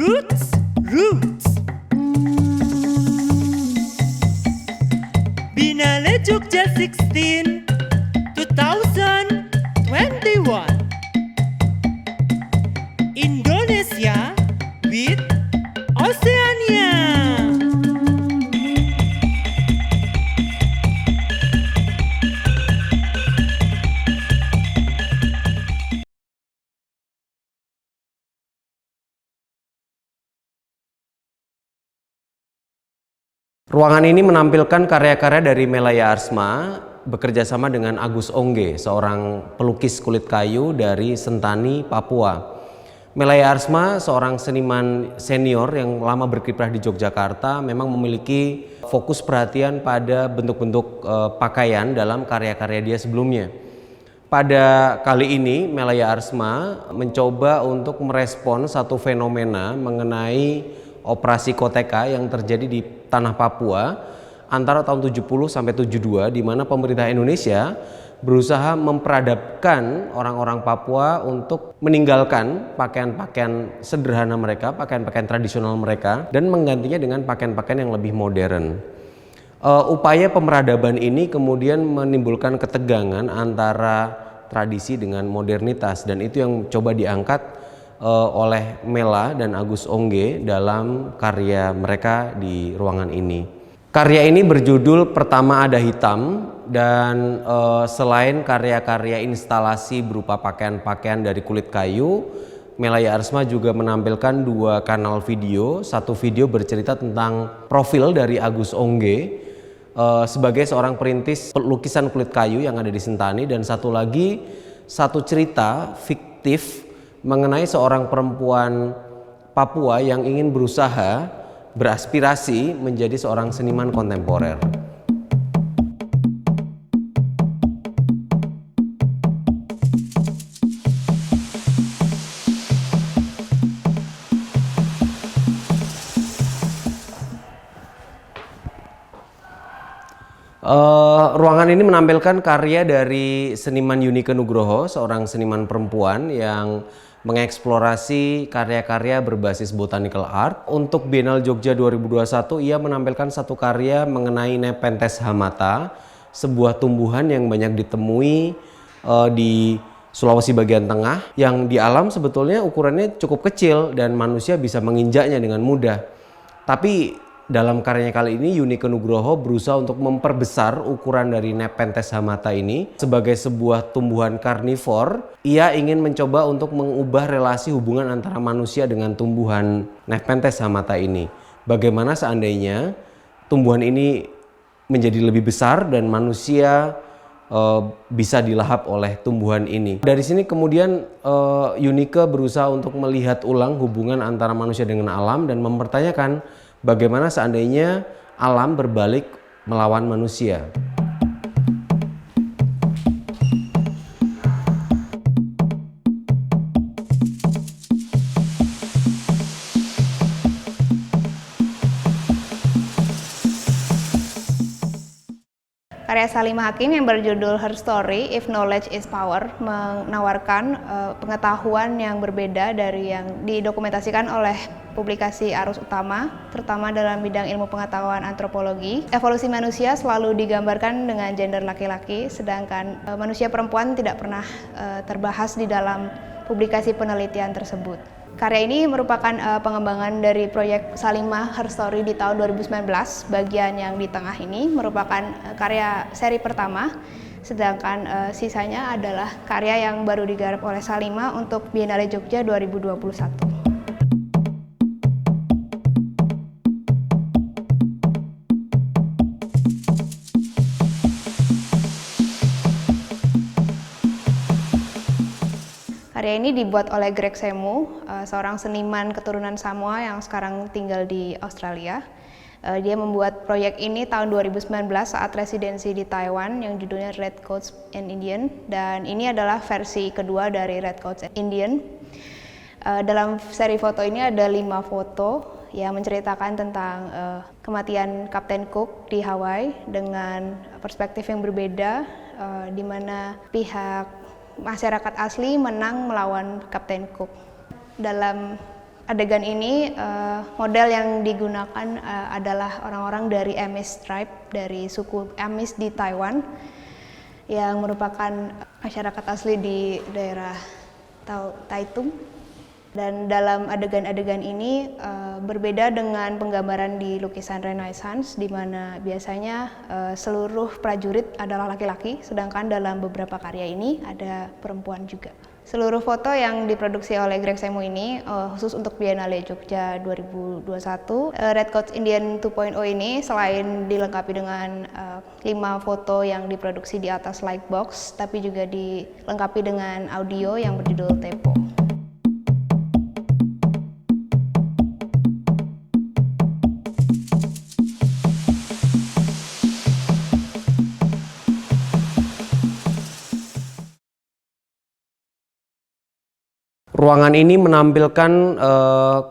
Roots, Roots. Binale Jogja 16, 2021. Indonesia with Oceania. Ruangan ini menampilkan karya-karya dari Melaya Arsma bekerjasama dengan Agus Ongge, seorang pelukis kulit kayu dari Sentani, Papua. Melaya Arsma, seorang seniman senior yang lama berkiprah di Yogyakarta, memang memiliki fokus perhatian pada bentuk-bentuk pakaian dalam karya-karya dia sebelumnya. Pada kali ini, Melaya Arsma mencoba untuk merespon satu fenomena mengenai operasi Koteka yang terjadi di tanah Papua antara tahun 70 sampai 72, di mana pemerintah Indonesia berusaha memperadabkan orang-orang Papua untuk meninggalkan pakaian-pakaian sederhana mereka, pakaian-pakaian tradisional mereka, dan menggantinya dengan pakaian-pakaian yang lebih modern. Upaya pemeradaban ini kemudian menimbulkan ketegangan antara tradisi dengan modernitas, dan itu yang coba diangkat oleh Mela dan Agus Ongge dalam karya mereka di ruangan ini. Karya ini berjudul Pertama Ada Hitam, dan selain karya-karya instalasi berupa pakaian-pakaian dari kulit kayu, Melaya Arsma juga menampilkan dua kanal video. Satu video bercerita tentang profil dari Agus Ongge sebagai seorang perintis lukisan kulit kayu yang ada di Sentani, dan satu lagi satu cerita fiktif mengenai seorang perempuan Papua yang ingin berusaha beraspirasi menjadi seorang seniman kontemporer. Ruangan ini menampilkan karya dari seniman Yunike Nugroho, seorang seniman perempuan yang mengeksplorasi karya-karya berbasis botanical art. Untuk Biennale Jogja 2021, ia menampilkan satu karya mengenai Nepenthes hamata, sebuah tumbuhan yang banyak ditemui di Sulawesi bagian tengah, yang di alam sebetulnya ukurannya cukup kecil dan manusia bisa menginjaknya dengan mudah. Tapi dalam karyanya kali ini, Yunike Nugroho berusaha untuk memperbesar ukuran dari Nepenthes hamata ini sebagai sebuah tumbuhan karnivor. Ia ingin mencoba untuk mengubah relasi hubungan antara manusia dengan tumbuhan Nepenthes hamata ini. Bagaimana seandainya tumbuhan ini menjadi lebih besar dan manusia bisa dilahap oleh tumbuhan ini. Dari sini kemudian Yunike berusaha untuk melihat ulang hubungan antara manusia dengan alam dan mempertanyakan bagaimana seandainya alam berbalik melawan manusia. Karya Salimah Hakim yang berjudul Her Story, If Knowledge is Power, menawarkan pengetahuan yang berbeda dari yang didokumentasikan oleh publikasi Arus Utama, terutama dalam bidang ilmu pengetahuan antropologi. Evolusi manusia selalu digambarkan dengan gender laki-laki, sedangkan manusia perempuan tidak pernah terbahas di dalam publikasi penelitian tersebut. Karya ini merupakan pengembangan dari proyek Salimah Her Story di tahun 2019. Bagian yang di tengah ini merupakan karya seri pertama, sedangkan sisanya adalah karya yang baru digarap oleh Salimah untuk Biennale Jogja 2021. Karya ini dibuat oleh Greg Semu, seorang seniman keturunan Samoa yang sekarang tinggal di Australia. Dia membuat proyek ini tahun 2019 saat residensi di Taiwan yang judulnya Red Coats and Indian, dan ini adalah versi kedua dari Red Coats and Indian. Dalam seri foto ini ada 5 foto yang menceritakan tentang kematian Kapten Cook di Hawaii dengan perspektif yang berbeda, di mana pihak masyarakat asli menang melawan Kapten Cook. Dalam adegan ini model yang digunakan adalah orang-orang dari Amis tribe, dari suku Amis di Taiwan, yang merupakan masyarakat asli di daerah Taitung. Dan dalam adegan-adegan ini berbeda dengan penggambaran di lukisan Renaissance, di mana biasanya seluruh prajurit adalah laki-laki, sedangkan dalam beberapa karya ini ada perempuan juga. Seluruh foto yang diproduksi oleh Greg Semo ini khusus untuk Biennale Jogja 2021. Red Coats Indian 2.0 ini selain dilengkapi dengan 5 foto yang diproduksi di atas Lightbox, tapi juga dilengkapi dengan audio yang berjudul Tempo. Ruangan ini menampilkan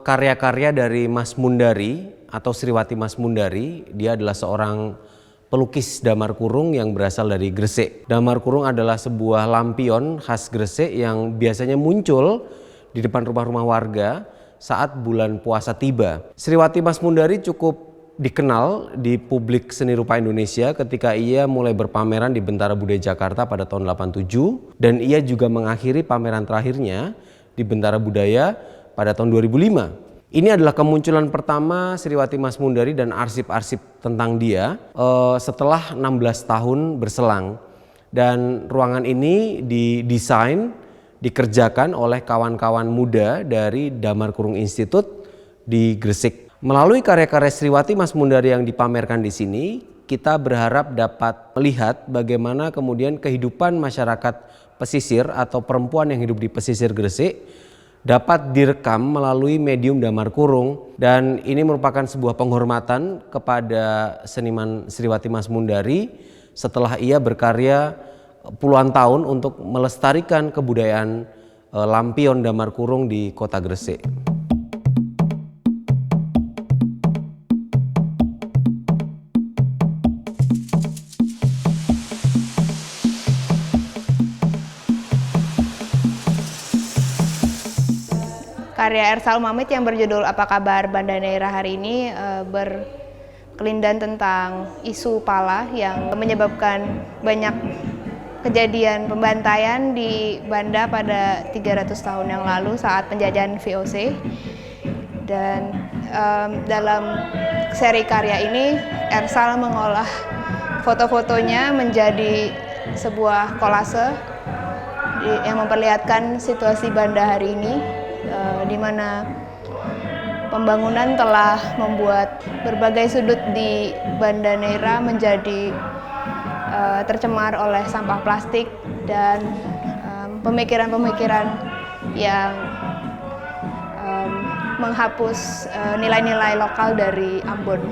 karya-karya dari Mas Mundari atau Sriwati Mas Mundari. Dia adalah seorang pelukis damar kurung yang berasal dari Gresik. Damar kurung adalah sebuah lampion khas Gresik yang biasanya muncul di depan rumah-rumah warga saat bulan puasa tiba. Sriwati Mas Mundari cukup dikenal di publik seni rupa Indonesia ketika ia mulai berpameran di Bentara Budaya Jakarta pada tahun 87, dan ia juga mengakhiri pameran terakhirnya di Bentara Budaya pada tahun 2005. Ini adalah kemunculan pertama Sriwati Mas Mundari dan arsip-arsip tentang dia setelah 16 tahun berselang. Dan ruangan ini didesain, dikerjakan oleh kawan-kawan muda dari Damar Kurung Institute di Gresik. Melalui karya-karya Sriwati Mas Mundari yang dipamerkan di sini, kita berharap dapat melihat bagaimana kemudian kehidupan masyarakat pesisir atau perempuan yang hidup di pesisir Gresik dapat direkam melalui medium damar kurung, dan ini merupakan sebuah penghormatan kepada seniman Sriwati Mas Mundari setelah ia berkarya puluhan tahun untuk melestarikan kebudayaan lampion damar kurung di kota Gresik. Karya Ersal Mamit yang berjudul Apa Kabar Banda Neira hari ini berkelindan tentang isu pala yang menyebabkan banyak kejadian pembantaian di Banda pada 300 tahun yang lalu saat penjajahan VOC. Dan dalam seri karya ini Ersal mengolah foto-fotonya menjadi sebuah kolase yang memperlihatkan situasi Banda hari ini, di mana pembangunan telah membuat berbagai sudut di Banda Neira menjadi tercemar oleh sampah plastik dan pemikiran-pemikiran yang menghapus nilai-nilai lokal dari Ambon.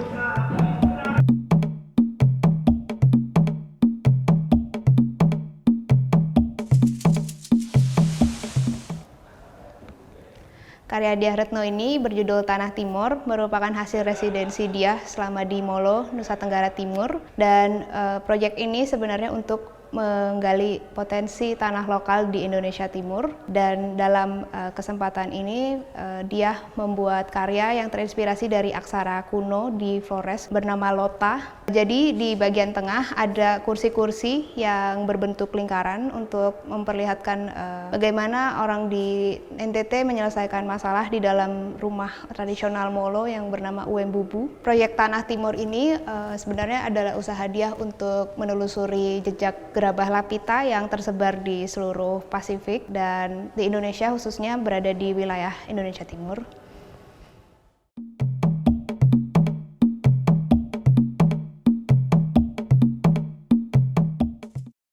Karya Diah Retno ini berjudul Tanah Timur, merupakan hasil residensi Diah selama di Molo, Nusa Tenggara Timur. Dan proyek ini sebenarnya untuk menggali potensi tanah lokal di Indonesia Timur. Dan dalam kesempatan ini Diah membuat karya yang terinspirasi dari aksara kuno di Flores bernama Lota. Jadi di bagian tengah ada kursi-kursi yang berbentuk lingkaran untuk memperlihatkan bagaimana orang di NTT menyelesaikan masalah di dalam rumah tradisional Molo yang bernama Uembubu. Proyek Tanah Timur ini sebenarnya adalah usaha Diah untuk menelusuri jejak gerabah lapita yang tersebar di seluruh Pasifik dan di Indonesia, khususnya berada di wilayah Indonesia Timur.